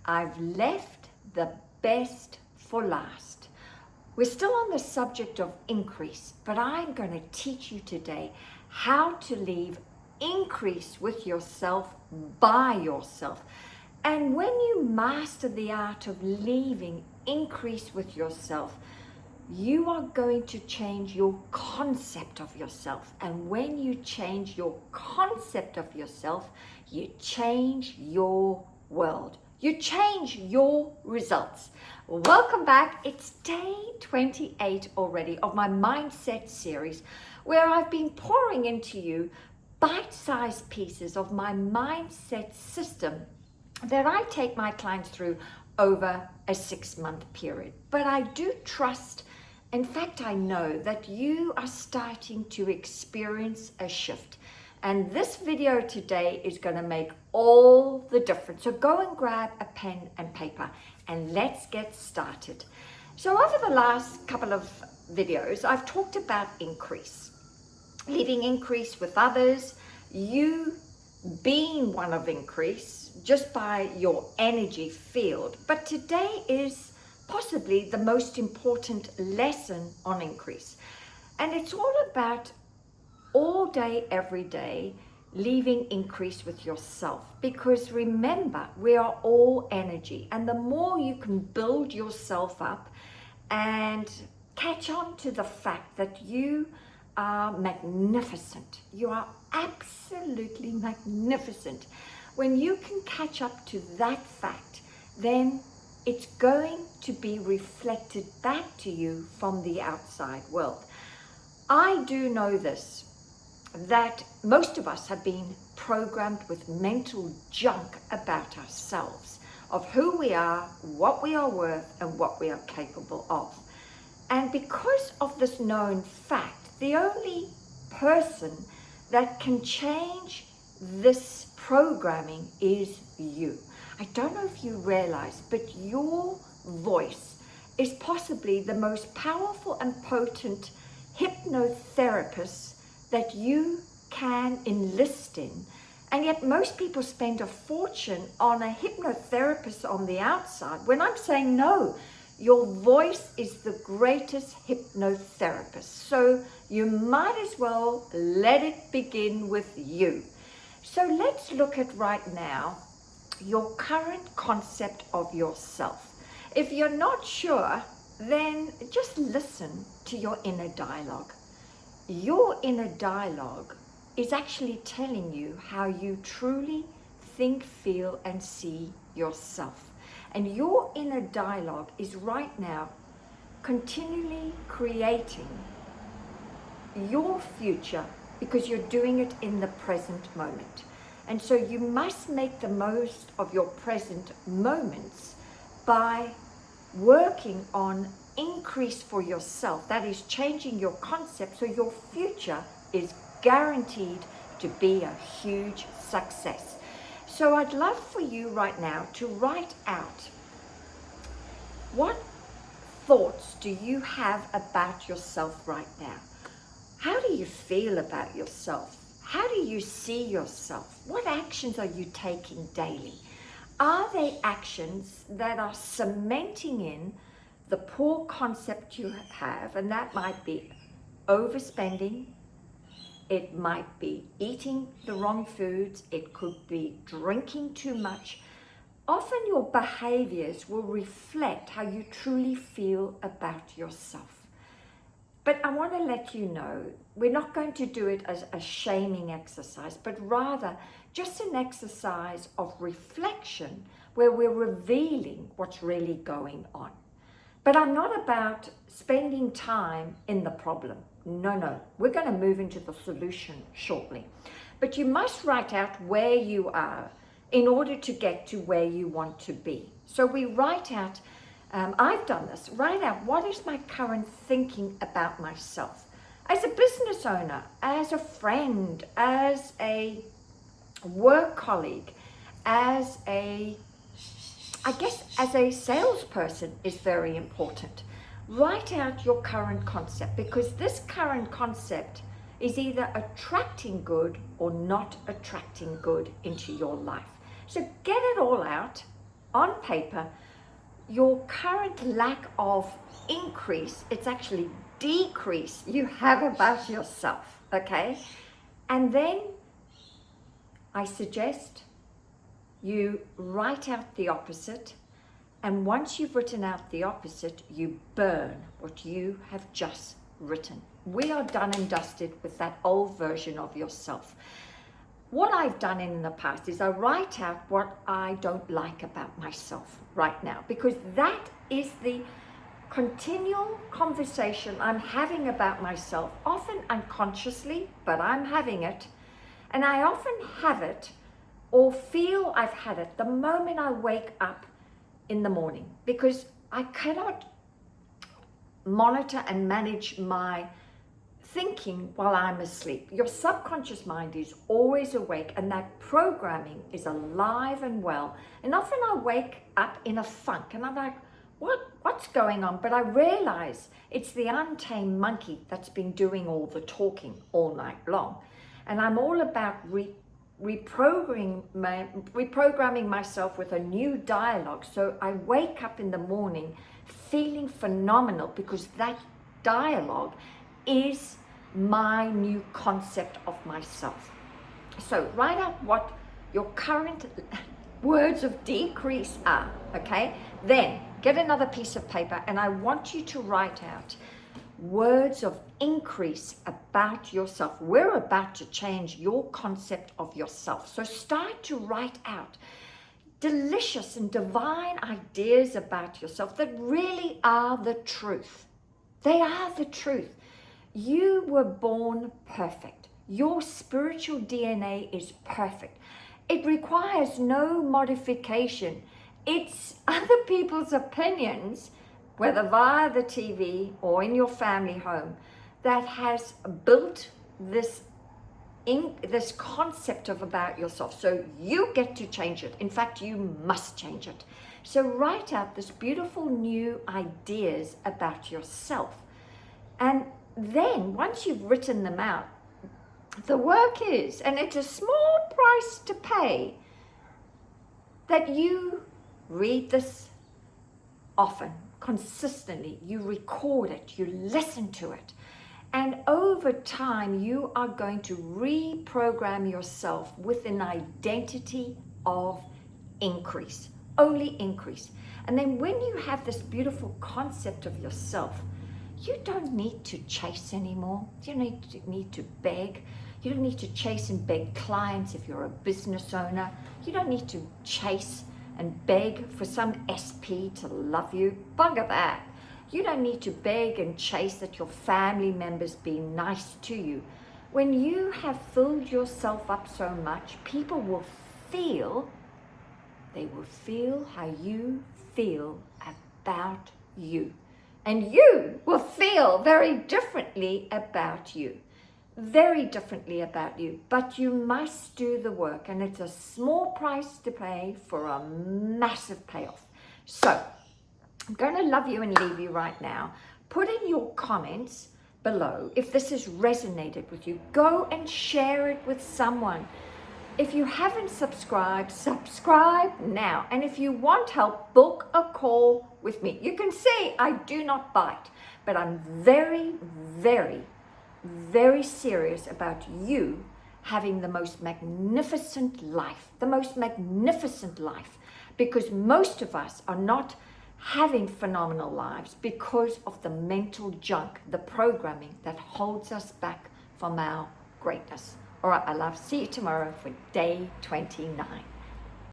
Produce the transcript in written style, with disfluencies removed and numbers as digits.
I've left the best for last. We're still on the subject of increase, but I'm going to teach you today how to leave increase with yourself by yourself. And when you master the art of leaving increase with yourself, you are going to change your concept of yourself. And when you change your concept of yourself, you change your world. You change your results. Welcome back. It's day 28 already of my Mindset series, where I've been pouring into you bite-sized pieces of my mindset system that I take my clients through over a 6-month period. But I do trust, in fact, I know that you are starting to experience a shift. And this video today is going to make all the difference. So go and grab a pen and paper and let's get started. So over the last couple of videos, I've talked about increase, leaving increase with others, you being one of increase just by your energy field. But today is possibly the most important lesson on increase. And it's all about all day, every day, leaving increase with yourself. Because remember, we are all energy. And the more you can build yourself up and catch on to the fact that you are magnificent. You are absolutely magnificent. When you can catch up to that fact, then it's going to be reflected back to you from the outside world. I do know this, that most of us have been programmed with mental junk about ourselves, of who we are, what we are worth, and what we are capable of. And because of this known fact, the only person that can change this programming is you. I don't know if you realize, but your voice is possibly the most powerful and potent hypnotherapist that you can enlist in. And yet most people spend a fortune on a hypnotherapist on the outside, when I'm saying no, your voice is the greatest hypnotherapist. So you might as well let it begin with you. So let's look at right now your current concept of yourself. If you're not sure, then just listen to your inner dialogue. Your inner dialogue is actually telling you how you truly think, feel, and see yourself. And your inner dialogue is right now continually creating your future because you're doing it in the present moment. And so you must make the most of your present moments by working on increase for yourself. That is changing your concept so your future is guaranteed to be a huge success. So I'd love for you right now to write out, what thoughts do you have about yourself right now? How do you feel about yourself? How do you see yourself? What actions are you taking daily? Are they actions that are cementing in the poor concept you have? And that might be overspending. It might be eating the wrong foods. It could be drinking too much. Often your behaviors will reflect how you truly feel about yourself. But I want to let you know, we're not going to do it as a shaming exercise, but rather just an exercise of reflection where we're revealing what's really going on. But I'm not about spending time in the problem. No, we're going to move into the solution shortly. But you must write out where you are in order to get to where you want to be. So we write out, I've done this, write out what is my current thinking about myself. As a business owner, as a friend, as a work colleague, as a salesperson is very important. Write out your current concept, because this current concept is either attracting good or not attracting good into your life. So get it all out on paper your current lack of increase, it's actually decrease you have about yourself, okay? And then I suggest you write out the opposite, and once you've written out the opposite, you burn what you have just written. We are done and dusted with that old version of yourself. What I've done in the past is I write out what I don't like about myself right now, because that is the continual conversation I'm having about myself, often unconsciously, but I'm having it. And I often have it or feel I've had it the moment I wake up in the morning, because I cannot monitor and manage my thinking while I'm asleep. Your subconscious mind is always awake, and that programming is alive and well. And often I wake up in a funk and I'm like, what's going on? But I realize it's the untamed monkey that's been doing all the talking all night long. And I'm all about reprogramming myself with a new dialogue. So I wake up in the morning feeling phenomenal, because that dialogue is my new concept of myself. So write out what your current words of decrease are, okay? Then get another piece of paper, and I want you to write out words of increase about yourself. We're about to change your concept of yourself. So start to write out delicious and divine ideas about yourself that really are the truth. They are the truth. You were born perfect. Your spiritual DNA is perfect. It requires no modification. It's other people's opinions, whether via the TV or in your family home, that has built this concept of about yourself. So you get to change it. In fact, you must change it. So write out this beautiful new ideas about yourself. And then once you've written them out, the work is, and it's a small price to pay, that you read this often, consistently, you record it, you listen to it. And over time, you are going to reprogram yourself with an identity of increase, only increase. And then when you have this beautiful concept of yourself, you don't need to chase anymore. You don't need to beg. You don't need to chase and beg clients if you're a business owner. You don't need to chase and beg for some SP to love you. Bugger that. You don't need to beg and chase that your family members be nice to you. When you have filled yourself up so much, people will feel, they will feel how you feel about you. And you will feel very differently about you. Very differently about you. But you must do the work, and it's a small price to pay for a massive payoff. So, I'm going to love you and leave you right now. Put in your comments below if this has resonated with you. Go and share it with someone. If you haven't subscribed, subscribe now. And if you want help, book a call with me. You can see I do not bite, but I'm very, very, very serious about you having the most magnificent life, because most of us are not having phenomenal lives because of the mental junk, the programming that holds us back from our greatness. All right, my love, see you tomorrow for day 29.